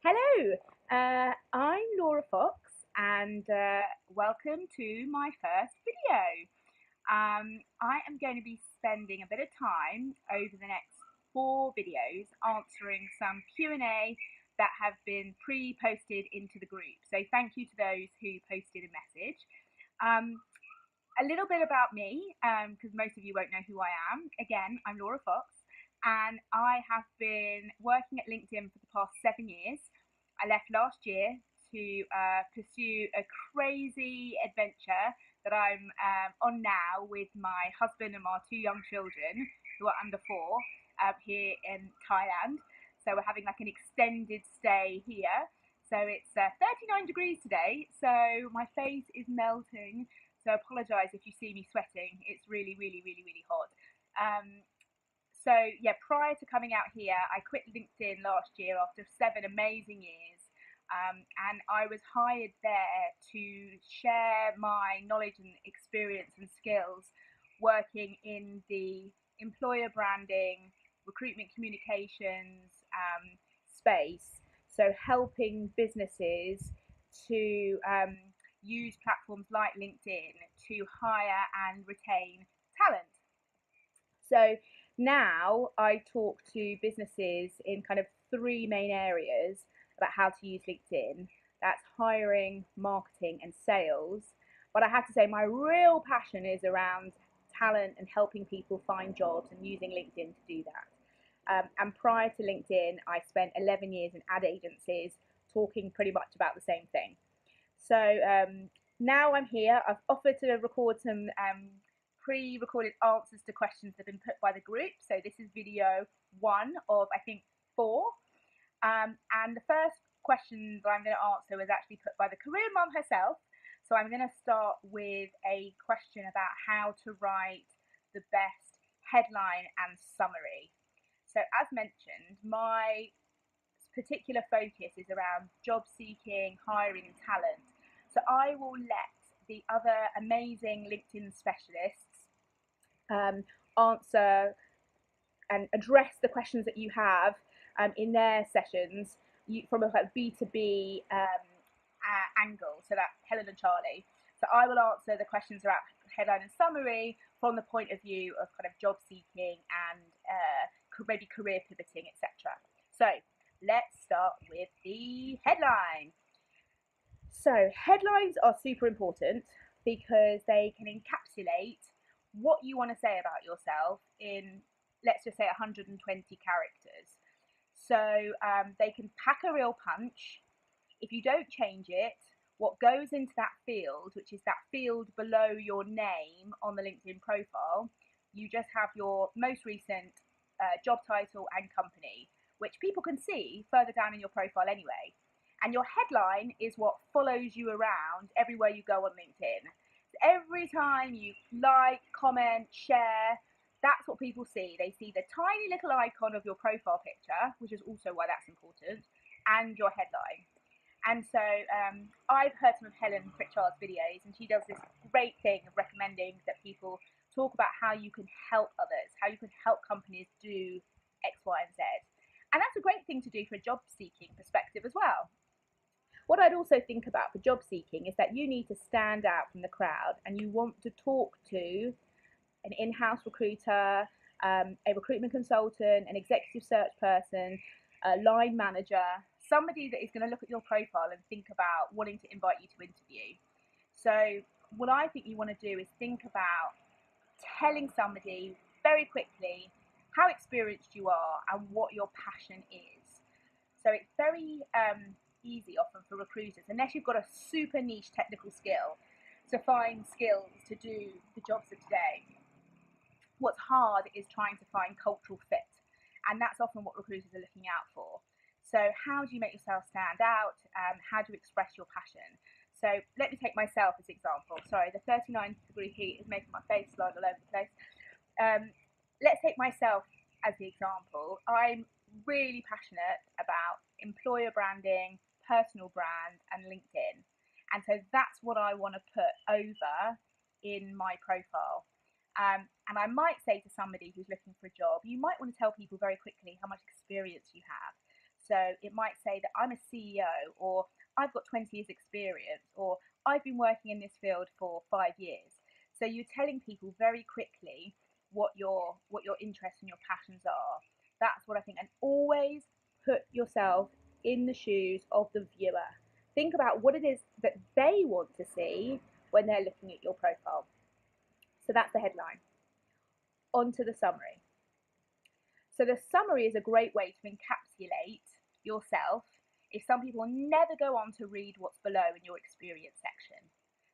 Hello, I'm Laura Fox, and welcome to my first video. I am going to be spending a bit of time over the next 4 videos answering some Q&A that have been pre-posted into the group. So thank you to those who posted a message. A little bit about me, because most of you won't know who I am. Again, I'm Laura Fox, and I have been working at LinkedIn for the past 7 years. I left last year to pursue a crazy adventure that I'm on now with my husband and my 2 young children who are under 4 here in Thailand. So we're having like an extended stay here. So it's 39 degrees today, so my face is melting. So I apologise if you see me sweating. It's really, really, really, really hot. So yeah, prior to coming out here, I quit LinkedIn last year after 7 amazing years. And I was hired there to share my knowledge and experience and skills working in the employer branding, recruitment communications space. So helping businesses to use platforms like LinkedIn to hire and retain talent. So now I talk to businesses in kind of 3 main areas about how to use LinkedIn. That's hiring, marketing, and sales. But I have to say, my real passion is around talent and helping people find jobs and using LinkedIn to do that. And prior to LinkedIn, I spent 11 years in ad agencies talking pretty much about the same thing. So now I'm here. I've offered to record some pre-recorded answers to questions that have been put by the group. So this is video 1 of, I think, 4. And the first question that I'm going to answer was actually put by the career mum herself. So I'm going to start with a question about how to write the best headline and summary. So as mentioned, my particular focus is around job seeking, hiring, and talent. So I will let the other amazing LinkedIn specialists answer and address the questions that you have in their sessions from a B2B angle. So that's Helen and Charlie. So I will answer the questions about headline and summary from the point of view of kind of job seeking and maybe career pivoting, etc. So let's start with the headline. So headlines are super important because they can encapsulate what you want to say about yourself in, let's just say, 120 characters. So they can pack a real punch. If you don't change it, what goes into that field, which is that field below your name on the LinkedIn profile, you just have your most recent job title and company, which people can see further down in your profile anyway. And your headline is what follows you around everywhere you go on LinkedIn. So every time you like, comment, share, that's what people see. They see the tiny little icon of your profile picture, which is also why that's important, and your headline. And so I've heard some of Helen Pritchard's videos, and she does this great thing of recommending that people talk about how you can help others, how you can help companies do X, Y, and Z. And that's a great thing to do for a job seeking perspective as well. What I'd also think about for job seeking is that you need to stand out from the crowd, and you want to talk to an in-house recruiter, a recruitment consultant, an executive search person, a line manager, somebody that is going to look at your profile and think about wanting to invite you to interview. So what I think you want to do is think about telling somebody very quickly how experienced you are and what your passion is. So it's very easy often for recruiters, unless you've got a super niche technical skill, to find skills to do the jobs of today. What's hard is trying to find cultural fit, and that's often what recruiters are looking out for. So how do you make yourself stand out? How do you express your passion? So let me take myself as an example. Sorry, the 39-degree heat is making my face slide all over the place. Let's take myself as the example. I'm really passionate about employer branding, personal brand, and LinkedIn. And so that's what I want to put over in my profile. And I might say to somebody who's looking for a job, you might want to tell people very quickly how much experience you have. So it might say that I'm a CEO, or I've got 20 years experience, or I've been working in this field for 5 years. So you're telling people very quickly what your interests and your passions are. That's what I think. And always put yourself in the shoes of the viewer. Think about what it is that they want to see when they're looking at your profile. So that's the headline. On to the summary. So the summary is a great way to encapsulate yourself if some people never go on to read what's below in your experience section.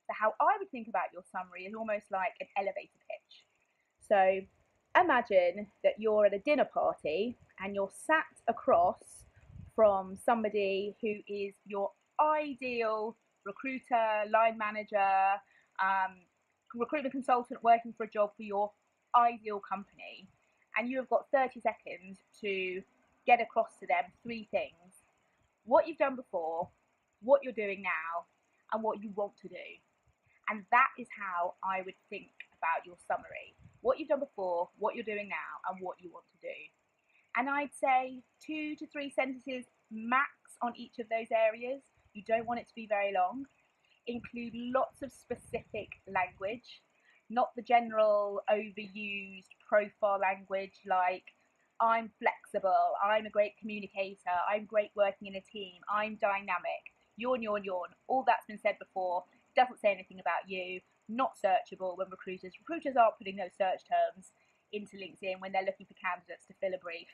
So how I would think about your summary is almost like an elevator pitch. So imagine that you're at a dinner party and you're sat across from somebody who is your ideal recruiter, line manager, recruitment consultant working for a job for your ideal company, and you have got 30 seconds to get across to them three things: what you've done before, what you're doing now, and what you want to do. And that is how I would think about your summary: what you've done before, what you're doing now, and what you want to do. And I'd say 2 to 3 sentences max on each of those areas. You don't want it to be very long. Include lots of specific language, not the general overused profile language like I'm flexible, I'm a great communicator, I'm great working in a team, I'm dynamic, yawn, yawn, yawn. All that's been said before, doesn't say anything about you, not searchable when recruiters aren't putting those search terms into LinkedIn when they're looking for candidates to fill a brief.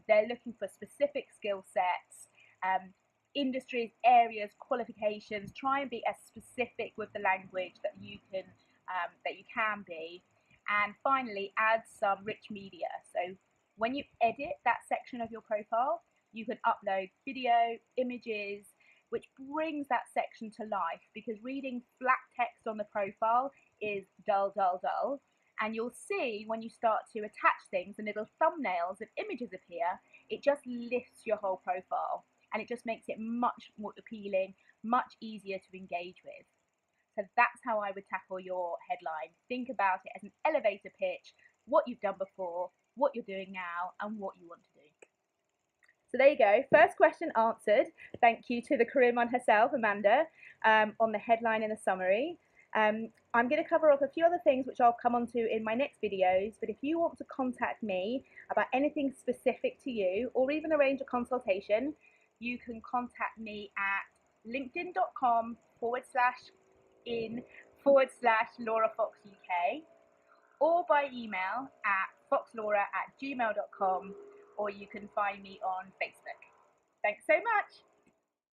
They're looking for specific skill sets, industries, areas, qualifications. Try and be as specific with the language that you can be. And finally, add some rich media. So when you edit that section of your profile, you can upload video, images, which brings that section to life, because reading flat text on the profile is dull, dull, dull. And you'll see when you start to attach things and little thumbnails of images appear, it just lifts your whole profile and it just makes it much more appealing, much easier to engage with. So that's how I would tackle your headline. Think about it as an elevator pitch: what you've done before, what you're doing now, and what you want to do. So there you go. First question answered. Thank you to the career mon herself, Amanda, on the headline and the summary. I'm going to cover off a few other things which I'll come on to in my next videos, but if you want to contact me about anything specific to you, or even arrange a consultation, you can contact me at linkedin.com/in/Laura Fox UK, or by email at foxlaura@gmail.com, or you can find me on Facebook. Thanks so much.